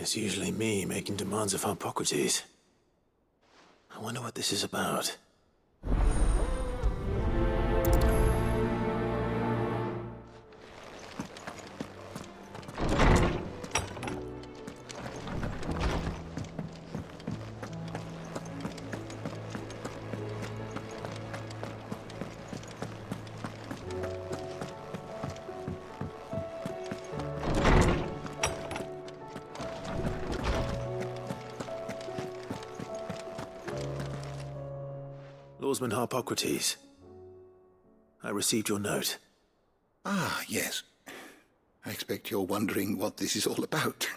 It's usually me making demands of Harpocrates. I wonder what this is about. Lawsman Harpocrates. I received your note. Ah, yes. I expect you're wondering what this is all about.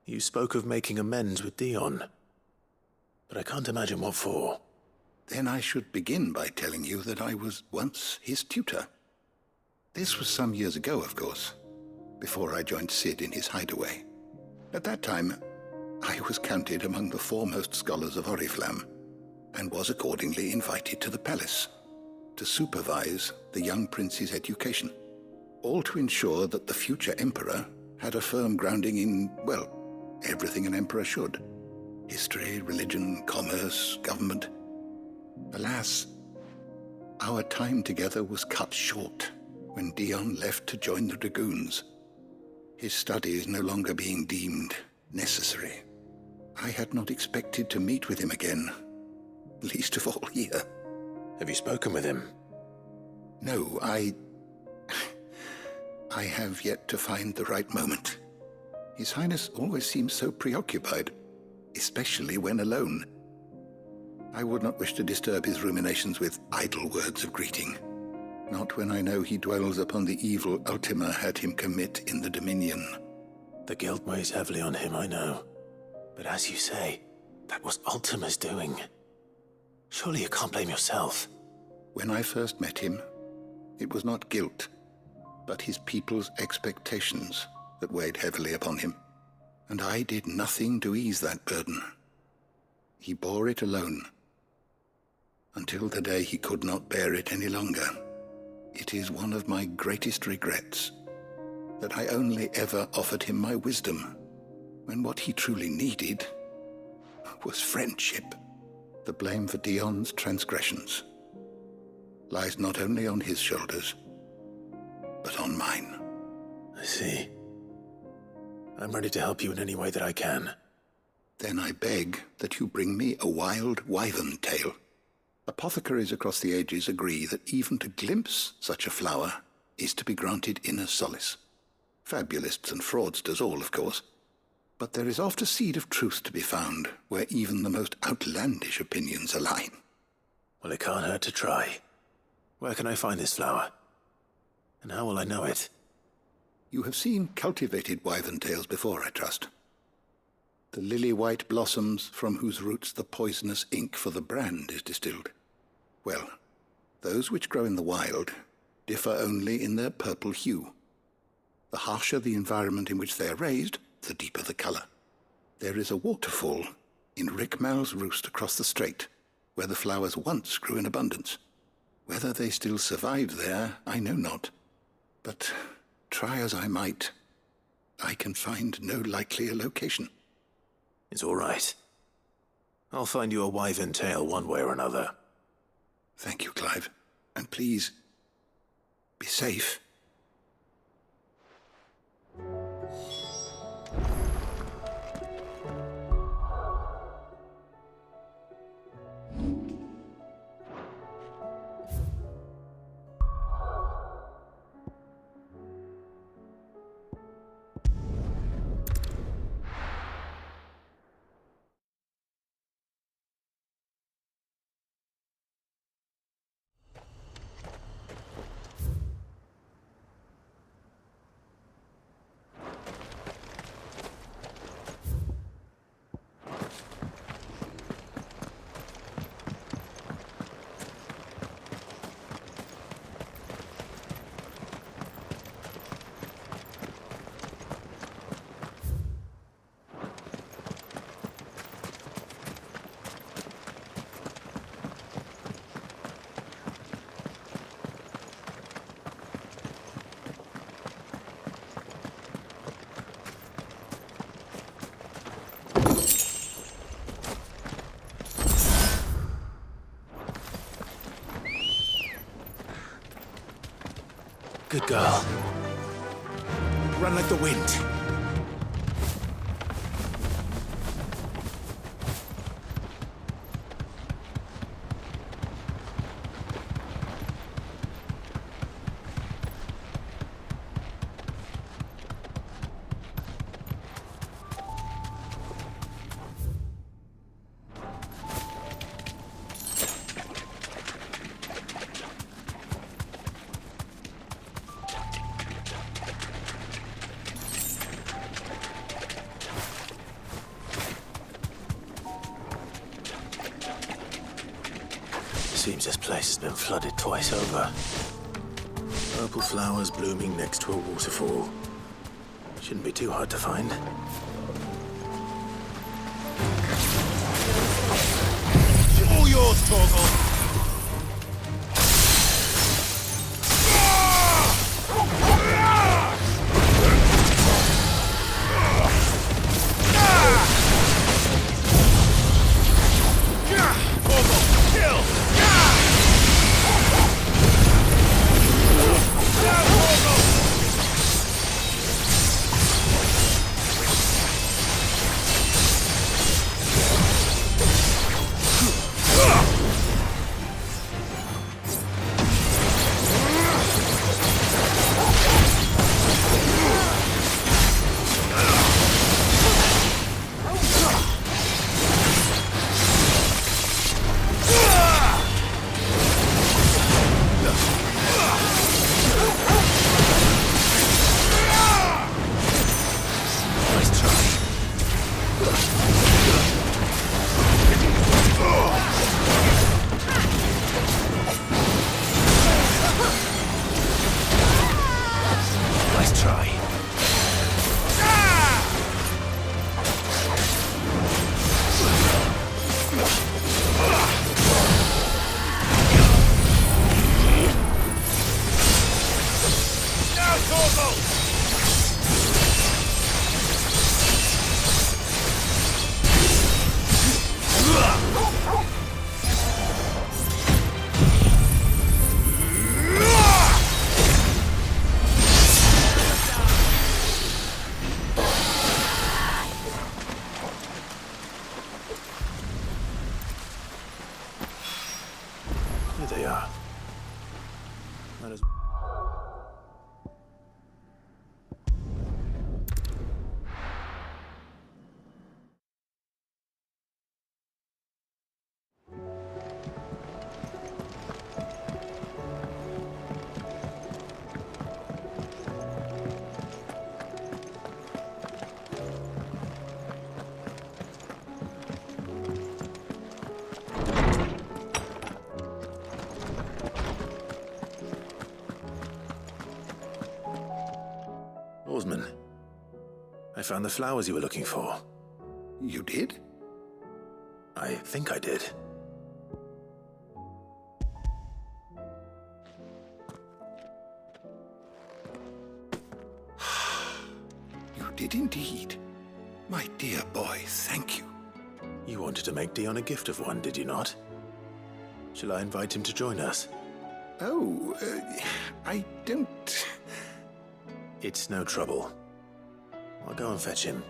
You spoke of making amends with Dion, but I can't imagine what for. Then I should begin by telling you that I was once his tutor. This was some years ago, of course, before I joined Sid in his hideaway. At that time, I was counted among the foremost scholars of Oriflamme, and was accordingly invited to the palace to supervise the young prince's education, all to ensure that the future emperor had a firm grounding in, well, everything an emperor should. History, religion, commerce, government. Alas, our time together was cut short when Dion left to join the dragoons, his studies no longer being deemed necessary. I had not expected to meet with him again, least of all here. Have you spoken with him? No, I have yet to find the right moment. His Highness always seems so preoccupied, especially when alone. I would not wish to disturb his ruminations with idle words of greeting, not when I know he dwells upon the evil Ultima had him commit in the Dominion. The guilt weighs heavily on him, I know. But as you say, that was Ultima's doing. Surely you can't blame yourself. When I first met him, it was not guilt, but his people's expectations that weighed heavily upon him. And I did nothing to ease that burden. He bore it alone, until the day he could not bear it any longer. It is one of my greatest regrets that I only ever offered him my wisdom, when what he truly needed was friendship. The blame for Dion's transgressions lies not only on his shoulders, but on mine. I see. I'm ready to help you in any way that I can. Then I beg that you bring me a wild wyvern tail. Apothecaries across the ages agree that even to glimpse such a flower is to be granted inner solace. Fabulists and fraudsters all, of course. But there is oft a seed of truth to be found where even the most outlandish opinions align. Well, it can't hurt to try. Where can I find this flower? And how will I know it? You have seen cultivated wyvern tails before, I trust. The lily-white blossoms from whose roots the poisonous ink for the brand is distilled. Well, those which grow in the wild differ only in their purple hue. The harsher the environment in which they are raised, the deeper the color. There is a waterfall in Rickmal's roost across the strait, where the flowers once grew in abundance. Whether they still survive there, I know not. But try as I might, I can find no likelier location. It's all right. I'll find you a wyvern tail one way or another. Thank you, Clive. And please, be safe. Good girl. Run like the wind. Seems this place has been flooded twice over. Purple flowers blooming next to a waterfall. Shouldn't be too hard to find. All yours, Torgal! Oarsman, I found the flowers you were looking for. You did? I think I did. You did indeed. My dear boy, thank you. You wanted to make Dion a gift of one, did you not? Shall I invite him to join us? Oh, I don't... It's no trouble. I'll go and fetch him.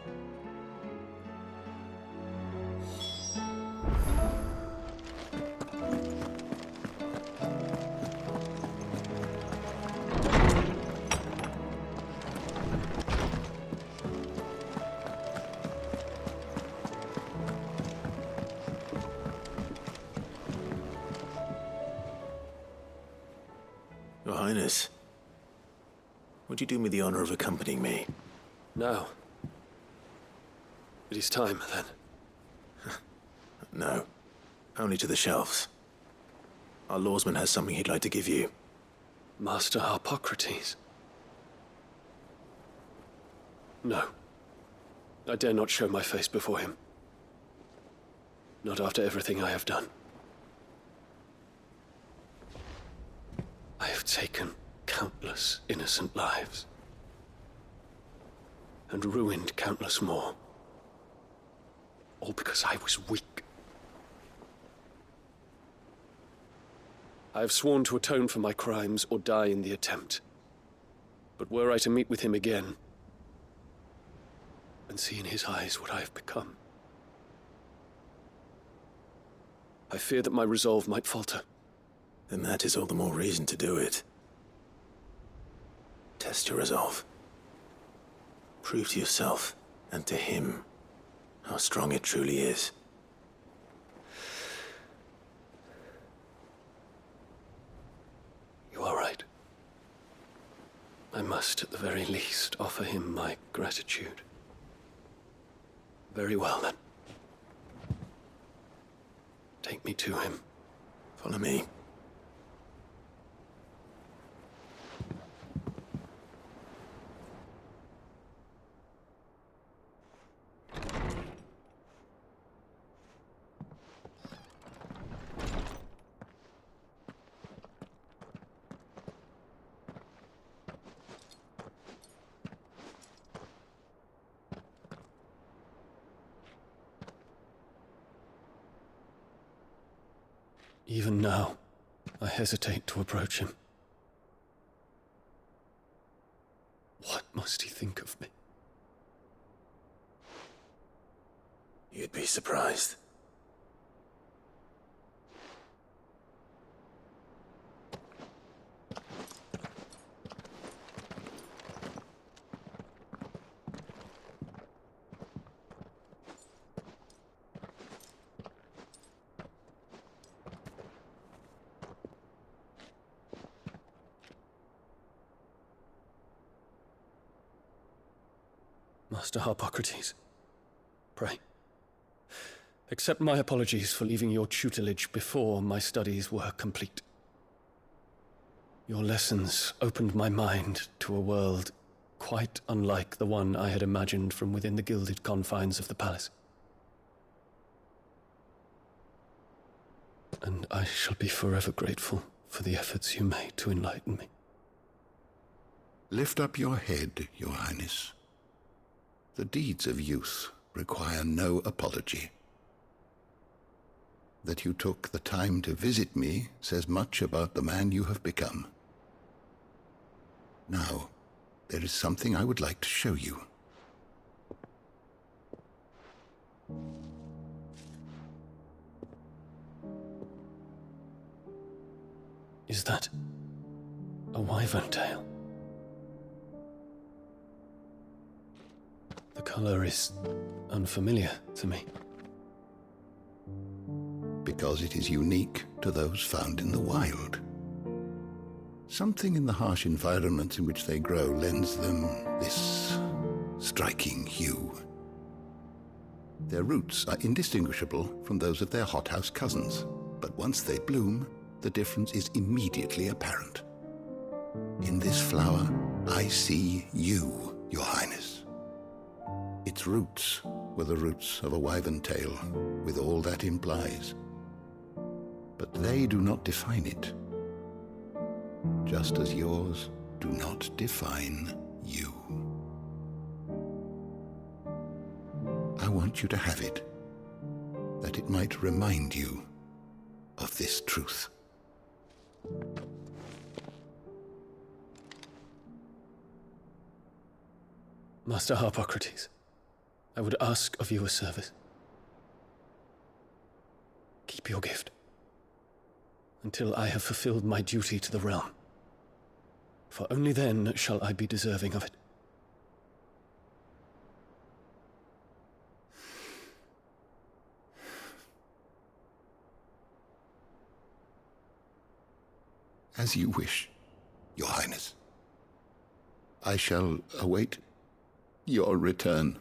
Your Highness, would you do me the honor of accompanying me? Now. It is time, then. No. Only to the shelves. Our lawsman has something he'd like to give you. Master Harpocrates. No. I dare not show my face before him. Not after everything I have done. I have taken countless innocent lives. And ruined countless more. All because I was weak. I have sworn to atone for my crimes or die in the attempt. But were I to meet with him again, and see in his eyes what I have become, I fear that my resolve might falter. Then that is all the more reason to do it. Test your resolve. Prove to yourself, and to him, how strong it truly is. You are right. I must, at the very least, offer him my gratitude. Very well, then. Take me to him. Follow me. Even now, I hesitate to approach him. What must he think of me? You'd be surprised. Master Harpocrates, pray, accept my apologies for leaving your tutelage before my studies were complete. Your lessons opened my mind to a world quite unlike the one I had imagined from within the gilded confines of the palace. And I shall be forever grateful for the efforts you made to enlighten me. Lift up your head, Your Highness. The deeds of youth require no apology. That you took the time to visit me says much about the man you have become. Now, there is something I would like to show you. Is that a wyvern tail? The color is unfamiliar to me. Because it is unique to those found in the wild. Something in the harsh environment in which they grow lends them this striking hue. Their roots are indistinguishable from those of their hothouse cousins, but once they bloom, the difference is immediately apparent. In this flower, I see you, Your Highness. Its roots were the roots of a wyvern tail, with all that implies. But they do not define it, just as yours do not define you. I want you to have it, that it might remind you of this truth. Master Harpocrates, I would ask of you a service. Keep your gift until I have fulfilled my duty to the realm, for only then shall I be deserving of it. As you wish, Your Highness. I shall await your return.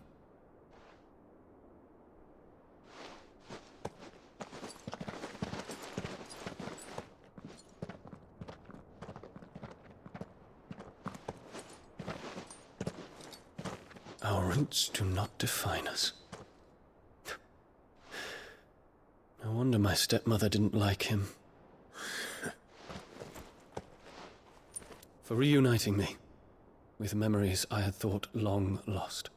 Our roots do not define us. No wonder my stepmother didn't like him. For reuniting me with memories I had thought long lost.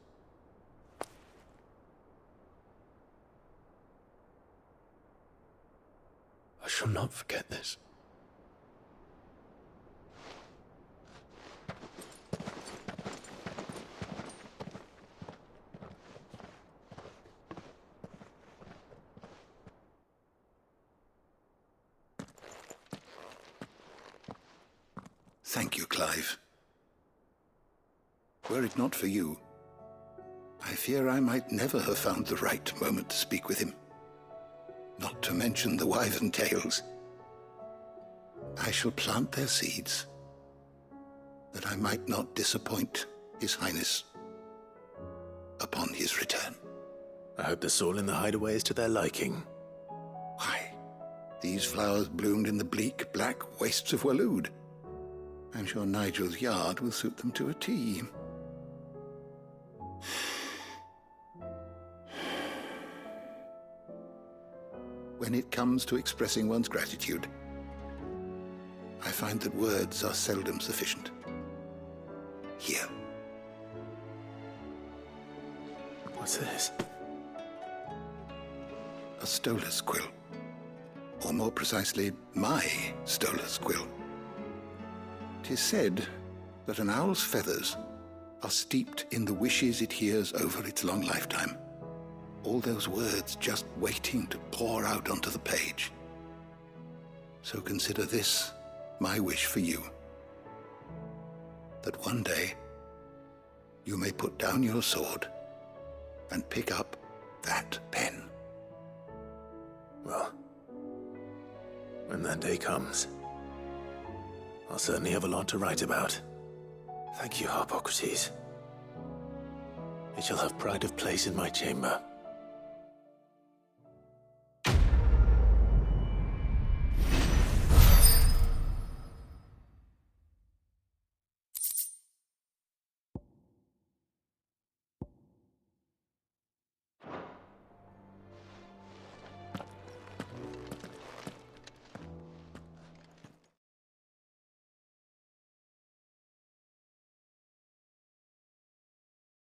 I shall not forget this. Thank you, Clive. Were it not for you, I fear I might never have found the right moment to speak with him. Not to mention the wyvern tales. I shall plant their seeds, that I might not disappoint His Highness upon his return. I hope the soil in the hideaway is to their liking. Why, these flowers bloomed in the bleak, black wastes of Waloed. I'm sure Nigel's yard will suit them to a T. When it comes to expressing one's gratitude, I find that words are seldom sufficient. Here. What's this? A stolas quill. Or more precisely, my stolas quill. 'Tis said that an owl's feathers are steeped in the wishes it hears over its long lifetime. All those words just waiting to pour out onto the page. So consider this my wish for you. That one day you may put down your sword and pick up that pen. Well, when that day comes, I'll certainly have a lot to write about. Thank you, Harpocrates. It shall have pride of place in my chamber.